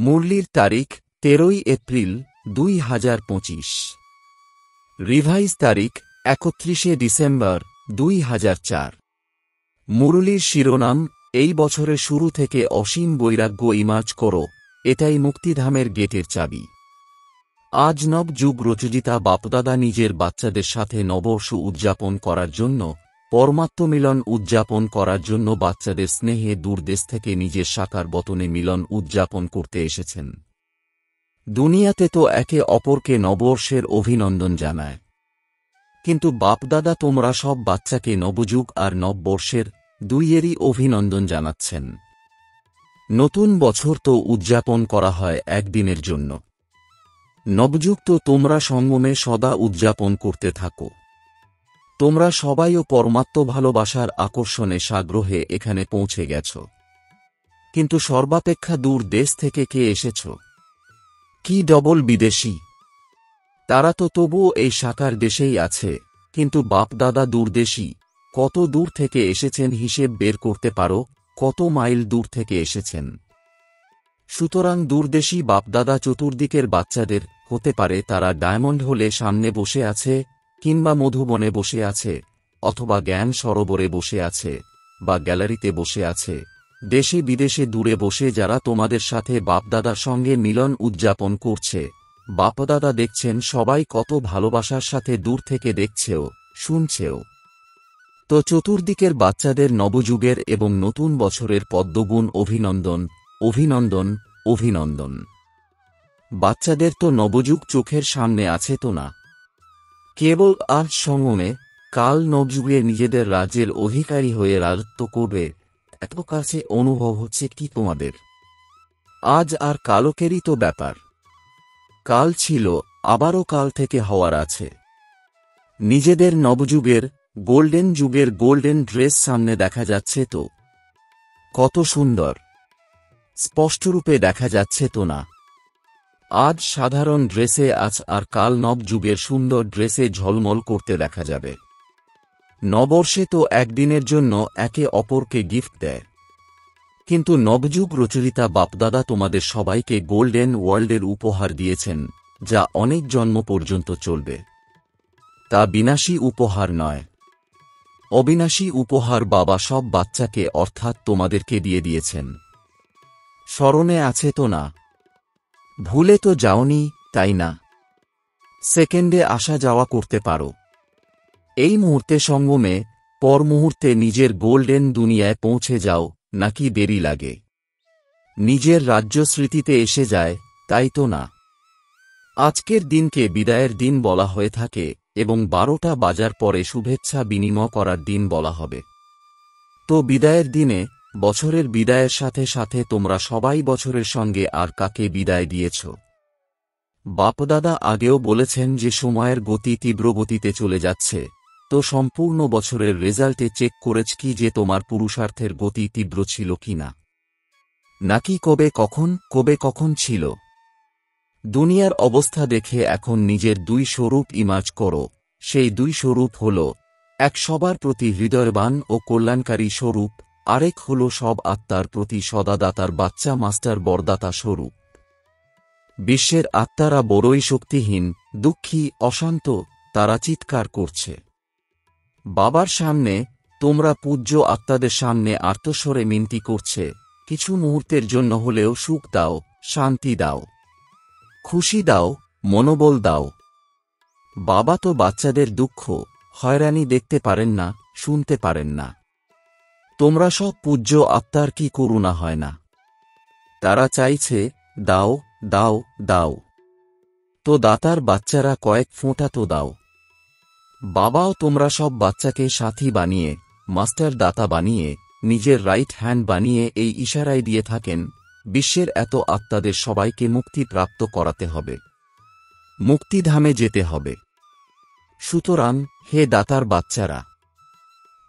মুরলির তারিখ 13 April 2025। Revise তারিখ 31 December 2004। মুরলির শিরোনাম, এই বছরের শুরু থেকে অসীম বৈরাগ্য ইমাজ করো, এটাই মুক্তিধামের গেটের চাবি। আজ নব যুগ রচয়িতা বাপদাদা নিজের বাচ্চাদের সাথে নববর্ষ উদযাপন করার জন্য, পরমাত্মমিলন উদযাপন করার জন্য বাচ্চাদের স্নেহে দূরদেশ থেকে নিজের সাকার বতনে মিলন উদযাপন করতে এসেছেন। দুনিয়াতে তো একে অপরকে নববর্ষের অভিনন্দন জানায়, কিন্তু বাপদাদা তোমরা সব বাচ্চাকে নবযুগ আর নববর্ষের দুইয়েরই অভিনন্দন জানাচ্ছেন। নতুন বছর তো উদযাপন করা হয় একদিনের জন্য, নবযুগ তো তোমরা সঙ্গমে সদা উদযাপন করতে থাকো। তোমরা সবাইও পরমাত্ম ভালোবাসার আকর্ষণে সাগ্রহে এখানে পৌঁছে গেছ, কিন্তু সর্বাপেক্ষা দূর দেশ থেকে কে এসেছ? কি ডবল বিদেশী? তারা তো তবুও এই সাকার দেশেই আছে, কিন্তু বাপদাদা দূরদেশী। কত দূর থেকে এসেছেন হিসেব বের করতে পারো, কত মাইল দূর থেকে এসেছেন। সুতরাং দূরদেশী বাপদাদা চতুর্দিকের বাচ্চাদের, হতে পারে তারা ডায়মন্ড হলে সামনে বসে আছে, কিংবা মধুবনে বসে আছে, অথবা জ্ঞান সরোবরে বসে আছে, বা গ্যালারিতে বসে আছে, দেশে বিদেশে দূরে বসে যারা তোমাদের সাথে বাপদাদার সঙ্গে মিলন উদযাপন করছে। বাপদাদা দেখছেন সবাই কত ভালোবাসার সাথে দূর থেকে দেখছেও, শুনছেও। তো চতুর্দিকের বাচ্চাদের নবযুগের এবং নতুন বছরের পদ্মগুণ অভিনন্দন, অভিনন্দন, অভিনন্দন। বাচ্চাদের তো নবযুগ চোখের সামনে আছে তো না? কেবল আজ সঙ্গমে কাল নবযুগে নিজেদের রাজ্যের অধিকারী হয়ে রাজত্ব করবে, এত কাছে অনুভব হচ্ছে কি তোমাদের? আজ আর কালকেরই তো ব্যাপার। কাল ছিল, আবারও কাল থেকে হওয়ার আছে। নিজেদের নবযুগের গোল্ডেন যুগের গোল্ডেন ড্রেস সামনে দেখা যাচ্ছে তো? কত সুন্দর স্পষ্টরূপে দেখা যাচ্ছে তো না? আজ সাধারণ ড্রেসে আজ আর কাল নব যুগের সুন্দর ড্রেসে ঝলমল করতে দেখা যাবে। নববর্ষে তো একদিনের জন্য একে অপরকে গিফট দেয়, কিন্তু নবযুগ রচয়িতা বাপদাদা তোমাদের সবাইকে গোল্ডেন ওয়ার্ল্ডের উপহার দিয়েছেন, যা অনেক জন্ম পর্যন্ত চলবে। তা বিনাশী উপহার নয়, অবিনাশী উপহার বাবা সব বাচ্চাকে অর্থাৎ তোমাদেরকে দিয়ে দিয়েছেন। স্মরণে আছে তো না? ভুলে তো যাওনি, তাই না? সেকেন্ডে আসা যাওয়া করতে পারো। এই মুহূর্তে সঙ্গমে, পর মুহূর্তে নিজের গোল্ডেন দুনিয়ায় পৌঁছে যাও, নাকি দেরি লাগে? নিজের রাজ্য স্মৃতিতে এসে যায়, তাই তো না? আজকের দিনকে বিদায়ের দিন বলা হয়ে থাকে, এবং 12টা বাজার পরে শুভেচ্ছা বিনিময় করার দিন বলা হবে। তো বিদায়ের দিনে, বছরের বিদায়ের সাথে সাথে তোমরা সবাই বছরের সঙ্গে আর কাকে বিদায় দিয়েছ? বাপদাদা আগেও বলেছেন যে সময়ের গতি তীব্র গতিতে চলে যাচ্ছে, তো সম্পূর্ণ বছরের রেজাল্টে চেক করেছ কি যে তোমার পুরুষার্থের গতি তীব্র ছিল কি না, নাকি কবে কখন ছিল? দুনিয়ার অবস্থা দেখে এখন নিজের দুই স্বরূপ ইমাজ করো। সেই দুই স্বরূপ হল, এক সবার প্রতি হৃদয়বান ও কল্যাণকারী স্বরূপ, আরেক হল সব আত্মার প্রতি সদাদাতার বাচ্চা মাস্টার বরদাতা স্বরূপ। বিশ্বের আত্মারা বড়ই শক্তিহীন, দুঃখী, অশান্ত, তারা চিৎকার করছে। বাবার সামনে, তোমরা পূজ্য আত্মাদের সামনে আর্তস্বরে মিনতি করছে, কিছু মুহূর্তের জন্য হলেও সুখ দাও, শান্তি দাও, খুশি দাও, মনোবল দাও। বাবা তো বাচ্চাদের দুঃখ, হয়রানি দেখতে পারেন না, শুনতে পারেন না। তোমরা সব পূজ্য আত্মার কি করুণা হয় না? তারা চাইছে, দাও, দাও, দাও। তো দাতার বাচ্চারা কয়েক ফোঁটা তো দাও। বাবাও তোমরা সব বাচ্চাকে সাথী বানিয়ে, মাস্টার দাতা বানিয়ে, নিজের রাইট হ্যান্ড বানিয়ে এই ইশারায় দিয়ে থাকেন, বিশ্বের এত আত্মাদের সবাইকে মুক্তি প্রাপ্ত করাতে হবে, মুক্তিধামে যেতে হবে। সুতরাং, হে দাতার বাচ্চারা,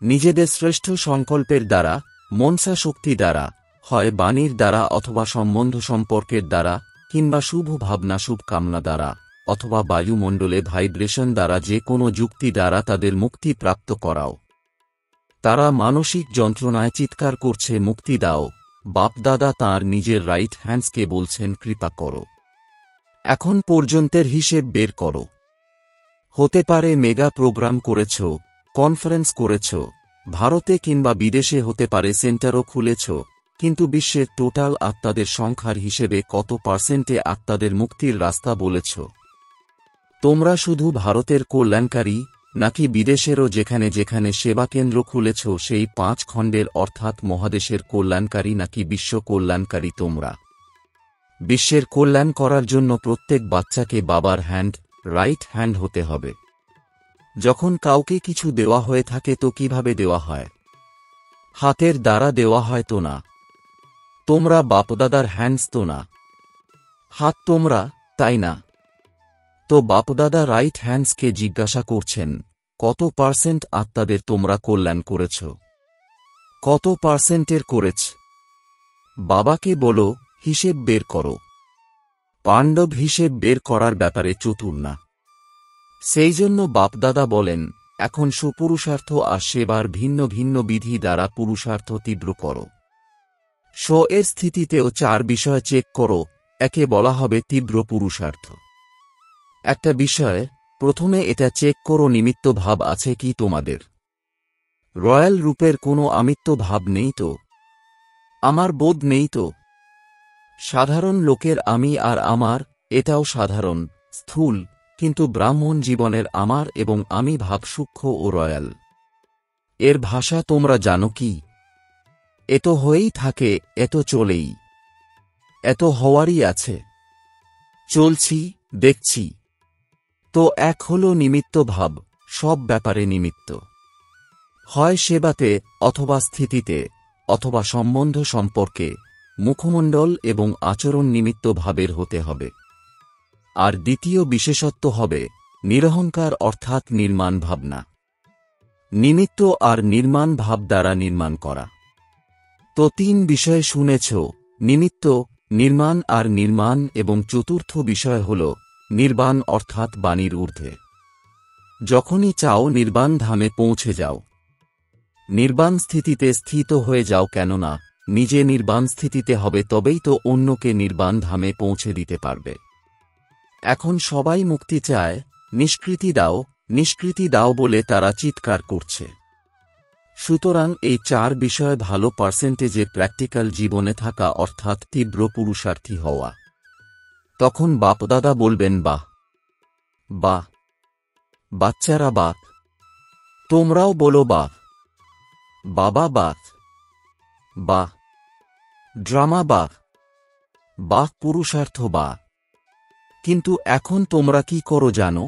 নিজেদের শ্রেষ্ঠ সংকল্পের দ্বারা, মনসা শক্তি দ্বারা, হয় বাণীর দ্বারা অথবা সম্বন্ধ সম্পর্কের দ্বারা, কিংবা শুভ ভাবনা শুভকামনা দ্বারা, অথবা বায়ুমণ্ডলে ভাইব্রেশন দ্বারা, যে কোনো যুক্তি দ্বারা তাদের মুক্তি প্রাপ্ত করাও। তারা মানসিক যন্ত্রণায় চিৎকার করছে, মুক্তি দাও, বাপদাদা তাঁর নিজের রাইট হ্যান্ডসকে বলছেন কৃপা করো, এখন পর্যন্তের হিসেব বের করো। হতে পারে মেগা প্রোগ্রাম করেছ, কনফারেন্স করেছ, ভারতে কিংবা বিদেশে হতে পারে সেন্টারও খুলেছ, কিন্তু বিশ্বের টোটাল আত্মাদের সংখ্যার হিসেবে কত পার্সেন্টে আত্মাদের মুক্তির রাস্তা বলেছ? তোমরা শুধু ভারতের কল্যাণকারী, নাকি বিদেশেরও যেখানে যেখানে সেবাকেন্দ্র খুলেছ সেই 5 খণ্ডের অর্থাৎ মহাদেশের কল্যাণকারী নাকি বিশ্ব কল্যাণকারী? তোমরা বিশ্বের কল্যাণ করার জন্য প্রত্যেক বাচ্চাকে বাবার রাইট হ্যান্ড হতে হবে। যখন কাউকে কিছু দেওয়া হয়ে থাকে তো কিভাবে দেওয়া হয়? হাতের দ্বারা দেওয়া হয় তো না। তোমরা বাপদাদার হ্যান্ডস তো না, হাত তোমরা, তাই না? তো বাপদাদা রাইট হ্যান্ডসকে জিজ্ঞাসা করছেন, কত পার্সেন্ট আত্মাদের তোমরা কল্যাণ করেছ? কত পার্সেন্টের করেছ? বাবাকে বলো, হিসেব বের করো। পাণ্ডব হিসেব বের করার ব্যাপারে চতুর না। সেই জন্য বাপদাদা বলেন, এখন সুপুরুষার্থ আর সেবার ভিন্ন ভিন্ন বিধি দ্বারা পুরুষার্থ তীব্র করো। এর স্থিতিতেও 4 বিষয় চেক করো, একে বলা হবে তীব্র পুরুষার্থ। একটা বিষয়, প্রথমে এটা চেক করো নিমিত্ত ভাব আছে কি তোমাদের? রয়্যাল রূপের কোনো আমিত্ব ভাব নেই তো? আমার বোধ নেই তো? সাধারণ লোকের আমি আর আমার, এটাও সাধারণ, স্থূল, কিন্তু ব্রাহ্মণ জীবনের আমার এবং আমি ভাব সূক্ষ্ম ও রয়্যাল। এর ভাষা তোমরা জানো কি? এত হয়েই থাকে, এত চলেই, এত হওয়ারই আছে, চলছি, দেখছি। তো এক হল নিমিত্ত ভাব, সব ব্যাপারে নিমিত্ত, হয় সেবাতে অথবা স্থিতিতে অথবা সম্বন্ধ সম্পর্কে, মুখমণ্ডল এবং আচরণ নিমিত্ত ভাবের হতে হবে। আর দ্বিতীয় বিশেষত্ব হবে নিরহংকার অর্থাৎ নির্মাণ ভাবনা। নিমিত্ত আর নির্মাণ ভাব দ্বারা নির্মাণ করা। তো 3 বিষয় শুনেছ, নিমিত্ত, নির্মাণ আর নির্মাণ, এবং চতুর্থ বিষয় হল নির্বাণ অর্থাৎ বাণীর ঊর্ধ্বে। যখনই চাও নির্বাণ ধামে পৌঁছে যাও। নির্বাণ স্থিতিতে স্থিত হয়ে যাও, কেননা নিজে নির্বাণ স্থিতিতে হবে তবেই তো অন্যকে নির্বাণ ধামে পৌঁছে দিতে পারবে। এখন সবাই মুক্তি চায়, নিষ্কৃতি দাও, নিষ্কৃতি দাও বলে তারা চিৎকার করছে। সুতরাং এই 4 বিষয় ভালো পার্সেন্টেজে প্র্যাকটিক্যাল জীবনে থাকা অর্থাৎ তীব্র পুরুষার্থী হওয়া। তখন বাপদাদা বলবেন, বাহ বাহ, বাচ্চারা বাহ, তোমরাও বলো বাহ, বাবা বাহ, বাহ, ড্রামা বাহ, বাহ, পুরুষার্থ বাহ। কিন্তু এখন তোমরা কি করো জানো?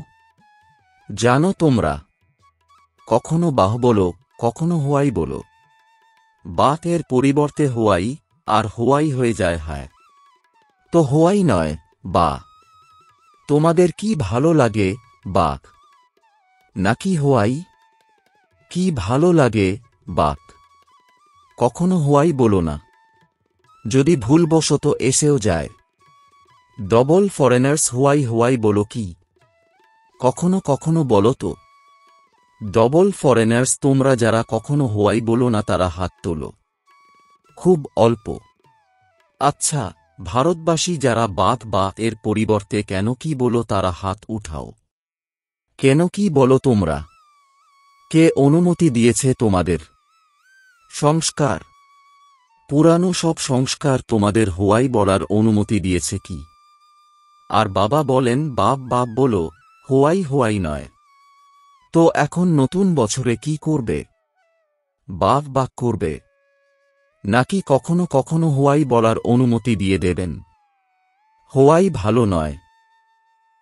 জানো তোমরা কখনো বাহ বলো, কখনো হোয়াই বলো। বাহ এর পরিবর্তে হোয়াই, আর হোয়াই হয়ে যায় হায়। তো হোয়াই নয়, বাহ। তোমাদের কি ভালো লাগে, বাক নাকি হোয়াই? কি ভালো লাগে, বাক। কখনো হোয়াই বলো না। যদি ভুলবশত এসেও যায়, ডবল ফরেনার্স হোয়াই হোয়াই বলো কি? কখনো কখনো বলো তো। ডবল ফরেনার্স তোমরা যারা কখনো হোয়াই বলো না তারা হাত তোলো। খুব অল্প। আচ্ছা, ভারতবাসী যারা বাত বা এর পরিবর্তে কেন কি বলো তারা হাত উঠাও। কেন কি বলো তোমরা? কে অনুমতি দিয়েছে তোমাদের? সংস্কার। পুরানো সব সংস্কার তোমাদের হোয়াই বলার অনুমতি দিয়েছে কি? আর বাবা বলেন বাপ বাপ বলো, হোয়াই হোয়াই নয়। তো এখন নতুন বছরে কি করবে? বাপ বাপ করবে, নাকি কখনো কখনো হোয়াই বলার অনুমতি দিয়ে দেবেন? হোয়াই ভালো নয়।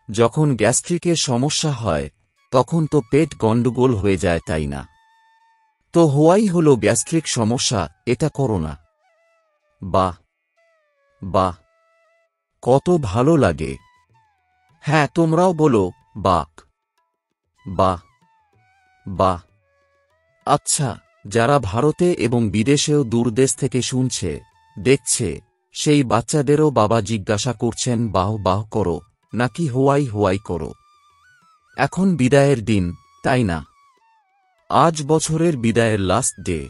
যখন গ্যাস্ট্রিকের সমস্যা হয় তখন তো পেট গন্ডগোল হয়ে যায়, তাই না? তো হোয়াই হলো গ্যাস্ট্রিক সমস্যা, এটা করো না। বাহ বাহ, কত ভালো লাগে। হ্যাঁ, তোমরাও বলো বাক, বাহ বাহ। আচ্ছা, যারা ভারতে এবং বিদেশেও দূরদেশ থেকে শুনছে, দেখছে, সেই বাচ্চাদেরও বাবা জিজ্ঞাসা করছেন বাহ বাহ করো নাকি হোয়াই হোয়াই করো। এখন বিদায়ের দিন, তাই না? আজ বছরের বিদায়ের লাস্ট ডে।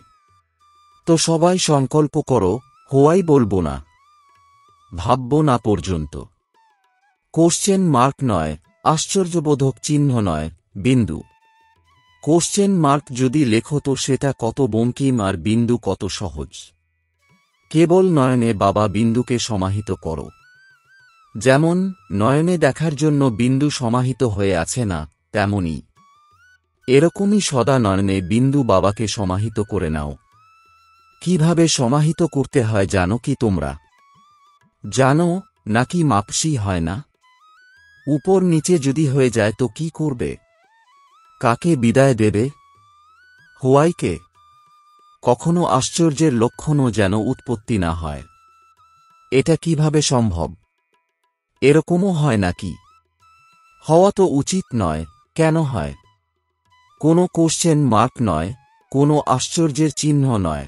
তো সবাই সংকল্প করো, হোয়াই বলবো না, ভাববো না পর্যন্ত। কোশ্চেন মার্ক নয়, আশ্চর্যবোধক চিহ্ন নয়, বিন্দু। কোশ্চেন মার্ক যদি লেখো তো সেটা কত বঙ্কিম আর বিন্দু কত সহজ। কেবল নয়নে বাবা বিন্দুকে সমাহিত করো। যেমন নয়নে দেখার জন্য বিন্দু সমাহিত হয়ে আছে না, তেমনি এরকমই সদা নয়নে বিন্দু বাবাকে সমাহিত করে নাও। কিভাবে সমাহিত করতে হয় জানো কি তোমরা? জানো নাকি মাপসি হয় না? উপর নিচে যদি হয়ে যায় তো কি করবে? কাকে বিদায় দেবে? হোয়াইকে। কখনো আশ্চর্যের লক্ষণও যেন উৎপত্তি না হয়। এটা কিভাবে সম্ভব? এরকমও হয় নাকি? হওয়া তো উচিত নয়, কেন হয়? কোনো কোশ্চেন মার্ক নয়, কোনো আশ্চর্যের চিহ্ন নয়,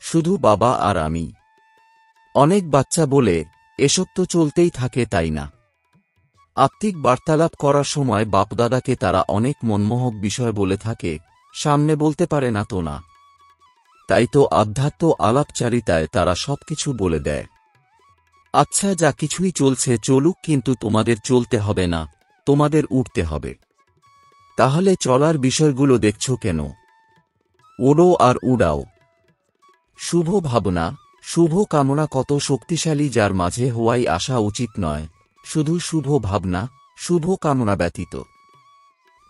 শুধু বাবা আর আমি। অনেক বাচ্চা বলে, এসব তো চলতেই থাকে, তাই না? আত্মিক বার্তালাপ করার সময় বাপদাদাকে তারা অনেক মনমোহক বিষয় বলে থাকে, সামনে বলতে পারে না তো না। তাই তো আধ্যাত্ম আলাপচারিতায় তারা সবকিছু বলে দেয়। আচ্ছা, যা কিছুই চলছে চলুক, কিন্তু তোমাদের চলতে হবে না, তোমাদের উঠতে হবে। তাহলে চলার বিষয়গুলো দেখছো কেন? ওড়ো আর উড়াও। শুভ ভাবনা, শুভ কামনা কত শক্তিশালী, যার মাঝে হোয়াই আসা উচিত নয়, শুধু শুভ ভাবনা, শুভ কামনা ব্যতীত।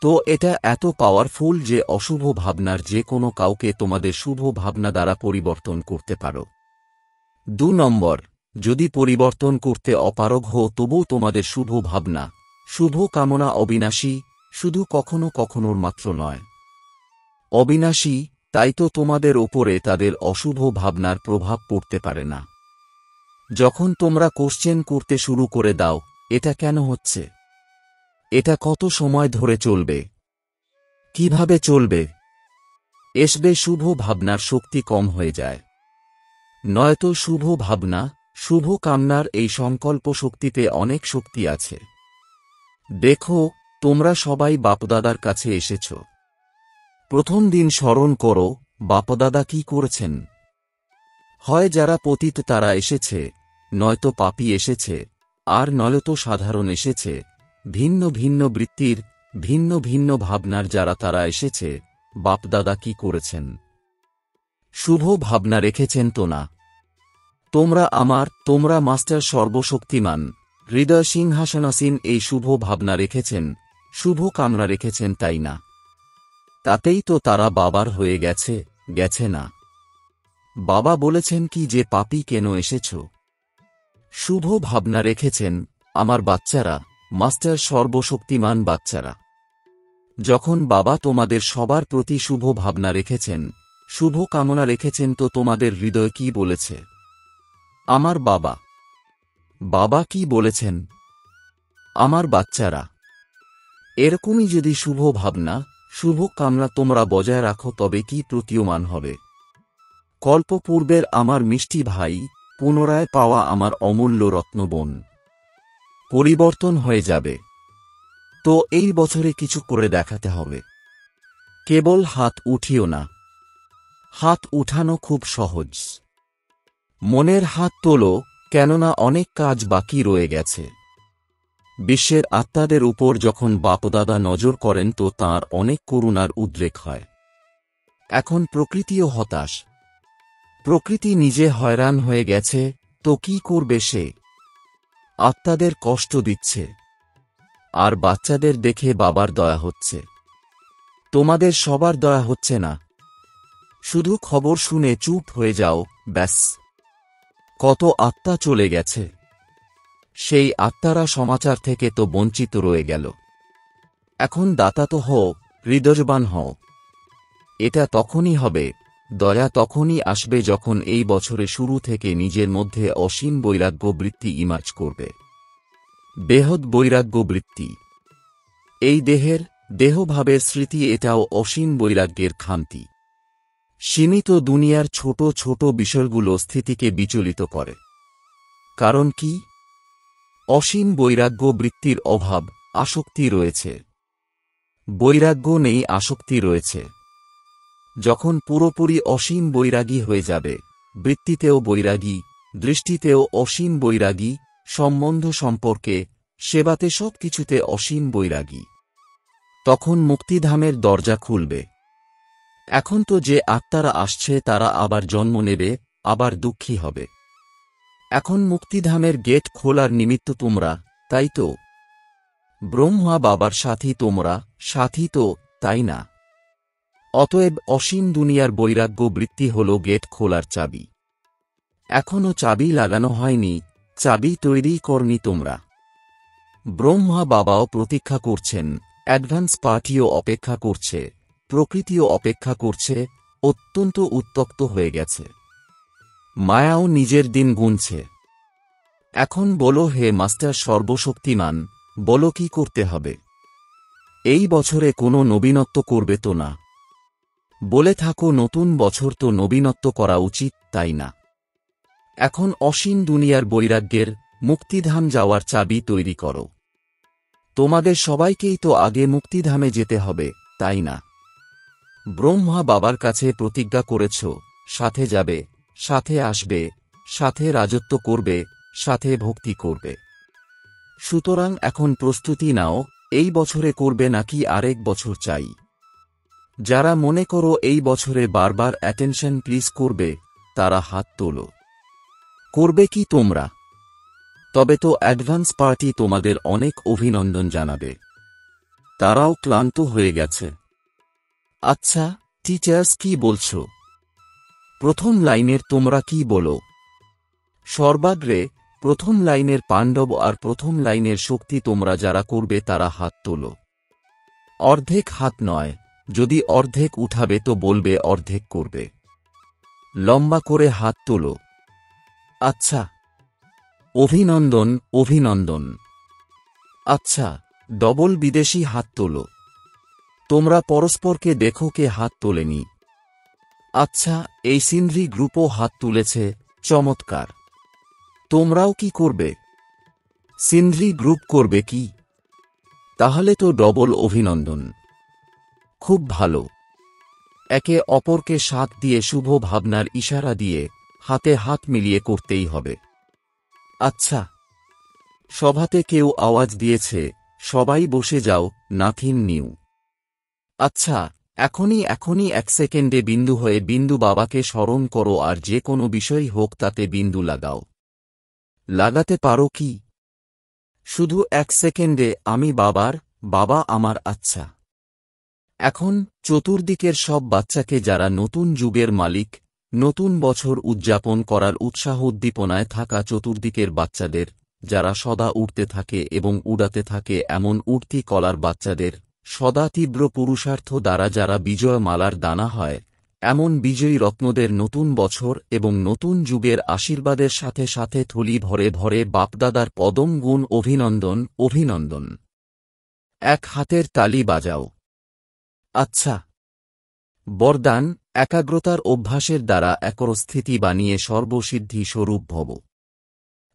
তো এটা এত পাওয়ারফুল যে অশুভ ভাবনার যে কোনো কাউকে তোমাদের শুভ ভাবনা দ্বারা পরিবর্তন করতে পারো। 2 নম্বর, যদি পরিবর্তন করতে অপারগ হও তবুও তোমাদের শুভ ভাবনা, শুভ কামনা অবিনাশী, শুধু কখনো কখনোর মাত্র নয়। অবিনাশী, তাই তো তোমাদের ওপরে তাদের অশুভ ভাবনার প্রভাব পড়তে পারে না। যখন তোমরা কোশ্চেন করতে শুরু করে দাও, এটা কেন হচ্ছে? এটা কত সময় ধরে চলবে? কিভাবে চলবে? এসবে শুভ ভাবনার শক্তি কম হয়ে যায়। নয়তো শুভ ভাবনা, শুভ কামনার এই সংকল্প শক্তিতে অনেক শক্তি আছে। দেখো, তোমরা সবাই বাপদাদার কাছে এসেছ। প্রথম দিন স্মরণ করো, বাপদাদা কি করেছেন। হয় যারা পতিত তারা এসেছে, নয়তো পাপী এসেছে, আর নয়তো সাধারণ এসেছে। ভিন্ন ভিন্ন বৃত্তির, ভিন্ন ভিন্ন ভাবনার যারা তারা এসেছে। বাপদাদা কি করেছেন? শুভ ভাবনা রেখেছেন তো না? তোমরা আমার, তোমরা মাস্টার সর্বশক্তিমান, হৃদয় সিংহাসনাসীন, এই শুভ ভাবনা রেখেছেন, শুভ কামনা রেখেছেন, তাই না? তাতেই তো তারা বাবার হয়ে গেছে, গেছে না? বাবা বলেছেন কি যে পাপী কেন এসেছ? শুভ ভাবনা রেখেছেন, আমার বাচ্চারা, মাস্টার সর্বশক্তিমান বাচ্চারা। যখন বাবা তোমাদের সবার প্রতি শুভ ভাবনা রেখেছেন, শুভ কামনা রেখেছেন, তো তোমাদের হৃদয় কি বলেছে? আমার বাবা। বাবা কি বলেছেন? আমার বাচ্চারা। এরকমই যদি শুভ ভাবনা, শুভ কামনা তোমরা বজায় রাখো তবে কি প্রতীয়মান হবে? কল্পপূর্বের আমার মিষ্টি ভাই, পুনরায় পাওয়া আমার অমূল্য রত্নবোন পরিবর্তন হয়ে যাবে। তো এই বছরে কিছু করে দেখাতে হবে। কেবল হাত উঠিও না। হাত উঠানো খুব সহজ। মনের হাত তোলো, কেননা অনেক কাজ বাকি রয়ে গেছে। বিশ্বের আত্মাদের উপর যখন বাপদাদা নজর করেন তো তাঁর অনেক করুণার উদ্রেক হয়। এখন প্রকৃতিও হতাশ। প্রকৃতি নিজে হয়রান হয়ে গেছে, তো কি করবে সে? আত্মাদের কষ্ট দিচ্ছে, আর বাচ্চাদের দেখে বাবার দয়া হচ্ছে। তোমাদের সবার দয়া হচ্ছে না। শুধু খবর শুনে চুপ হয়ে যাও, ব্যাস। কত আত্মা চলে গেছে। সেই আত্মারা সমাচার থেকে তো বঞ্চিত রয়ে গেল। এখন দাতা তো হও, হৃদয়বান হও। এটা তখনই হবে, দয়া তখনই আসবে যখন এই বছরে শুরু থেকে নিজের মধ্যে অসীম বৈরাগ্য বৃত্তি ইমাজ করবে। বেহদ বৈরাগ্য বৃত্তি। এই দেহের, দেহভাবের স্মৃতি, এটাও অসীম বৈরাগ্যের খামতি। সীমিত দুনিয়ার ছোট ছোট বিষয়গুলো স্থিতিকে বিচলিত করে। কারণ কি? অসীম বৈরাগ্য বৃত্তির অভাব, আসক্তি রয়েছে। বৈরাগ্য নেই, আসক্তি রয়েছে। যখন পুরোপুরি অসীম বৈরাগী হয়ে যাবে, বৃত্তিতেও বৈরাগী, দৃষ্টিতেও অসীম বৈরাগী, সম্বন্ধ সম্পর্কে, সেবাতে সব কিছুতে অসীম বৈরাগী। তখন মুক্তিধামের দরজা খুলবে। এখন তো যে আত্মারা আসছে তারা আবার জন্ম নেবে, আবার দুঃখী হবে। এখন মুক্তিধামের গেট খোলার নিমিত্ত তোমরা, তাই তো? ব্রহ্মা বাবার সাথী তোমরা, সাথী তো, তাই না? অতএব অসীম দুনিয়ার বৈরাগ্য বৃত্তি হল গেট খোলার চাবি। এখনও চাবি লাগানো হয়নি, চাবি তৈরি করনি তোমরা। ব্রহ্মা বাবাও প্রতীক্ষা করছেন, অ্যাডভান্স পার্টিও অপেক্ষা করছে, প্রকৃতিও অপেক্ষা করছে, অত্যন্ত উত্তপ্ত হয়ে গেছে। মায়াও নিজের দিন গুনছে। এখন বলো হে মাস্টার সর্বশক্তিমান, বলো কি করতে হবে? এই বছরে কোনো নবীনত্ব করবে তো না? বলে থাকো নতুন বছর তো নবীনত্ব করা উচিত, তাই না? এখন অসীম দুনিয়ার বৈরাগ্যের, মুক্তিধাম যাওয়ার চাবি তৈরি করো। তোমাদের সবাইকেই তো আগে মুক্তিধামে যেতে হবে, তাই না? ব্রহ্মা বাবার কাছে প্রতিজ্ঞা করেছ, সাথে যাবে, সাথে আসবে, সাথে রাজত্ব করবে, সাথে ভক্তি করবে। সুতরাং এখন প্রস্তুতি নাও, এই বছরে করবে নাকি আরেক বছর চাই? যারা মনে করো এই বছরে বারবার অ্যাটেনশন প্লিজ করবে, তারা হাত তোলো। করবে কি তোমরা? তবে তো অ্যাডভান্স পার্টি তোমাদের অনেক অভিনন্দন জানাবে। তারাও ক্লান্ত হয়ে গেছে। আচ্ছা, টিচার্স কি বলছ? প্রথম লাইনের তোমরা কি বলো? সর্বাগ্রে প্রথম লাইনের পাণ্ডব আর প্রথম লাইনের শক্তি তোমরা যারা করবে তারা হাত তোলো। অর্ধেক হাত নয়, যদি অর্ধেক উঠাবে তো বলবে অর্ধেক করবে। লম্বা করে হাত তোলো। আচ্ছা, অভিনন্দন, অভিনন্দন। আচ্ছা, ডবল বিদেশি হাত তোলো। তোমরা পরস্পরকে দেখো কে হাত তোলেনি। আচ্ছা, এই সিন্ধ্রি গ্রুপও হাত তুলেছে, চমৎকার। তোমরাও কি করবে? সিন্ধ্রি গ্রুপ করবে কি? তাহলে তো ডবল অভিনন্দন। খুব ভালো। একে অপরকে সাথ দিয়ে শুভ ভাবনার ইশারা দিয়ে হাতে হাত মিলিয়ে করতেই হবে। আচ্ছা, সভাতে কেউ আওয়াজ দিয়েছে, সবাই বসে যাও, নাথিং নিউ। আচ্ছা, এখনই 1 সেকেন্ডে বিন্দু হয়ে বিন্দু বাবাকে স্মরণ করো আর যে কোনো বিষয় হোক তাতে বিন্দু লাগাও। লাগাতে পারো কি? শুধু 1 সেকেন্ডে আমি বাবার, বাবা আমার। আচ্ছা, এখন চতুর্দিকের সব বাচ্চাকে যারা নতুন যুগের মালিক, নতুন বছর উদযাপন করার উৎসাহ উদ্দীপনায় থাকা চতুর্দিকের বাচ্চাদের, যারা সদা উড়তে থাকে এবং উড়াতে থাকে এমন উড়তি কলার বাচ্চাদের, সদা তীব্র পুরুষার্থ দ্বারা যারা বিজয় মালার দানা হয়, এমন বিজয়ী রত্নদের নতুন বছর এবং নতুন যুগের আশীর্বাদের সাথে সাথে থলি ভরে ভরে বাপদাদার পদম গুণ অভিনন্দন, অভিনন্দন। এক হাতের তালি বাজাও। আচ্ছা, বরদান, একাগ্রতার অভ্যাসের দ্বারা একরস্থিতি বানিয়ে সর্বসিদ্ধি স্বরূপ ভব।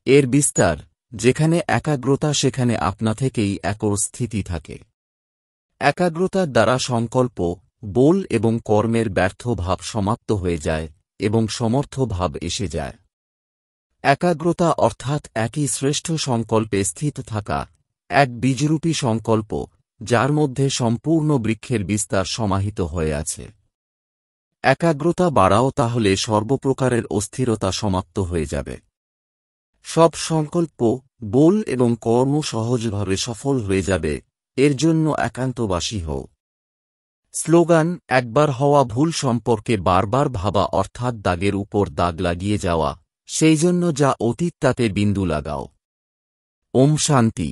এর বিস্তার, যেখানে একাগ্রতা সেখানে আপনা থেকেই একরস্থিতি থাকে। একাগ্রতার দ্বারা সংকল্প, বল এবং কর্মের ব্যর্থ ভাব সমাপ্ত হয়ে যায় এবং সমর্থ ভাব এসে যায়। একাগ্রতা অর্থাৎ একই শ্রেষ্ঠ সংকল্পে স্থিত থাকা, এক বীজরূপী সংকল্প, যার মধ্যে সম্পূর্ণ বৃক্ষের বিস্তার সমাহিত হয়ে আছে। একাগ্রতা বাড়াও, তাহলে সর্বপ্রকারের অস্থিরতা সমাপ্ত হয়ে যাবে। সব সংকল্প, বল এবং কর্ম সহজভাবে সফল হয়ে যাবে। এর জন্য একান্তবাসী হও। স্লোগান: একবার হওয়া ভুল সম্পর্কে বারবার ভাবা, অর্থাৎ দাগের উপর দাগ লাগিয়ে যাওয়া, সেই জন্য যা অতীত তাতে বিন্দু লাগাও। ওম শান্তি।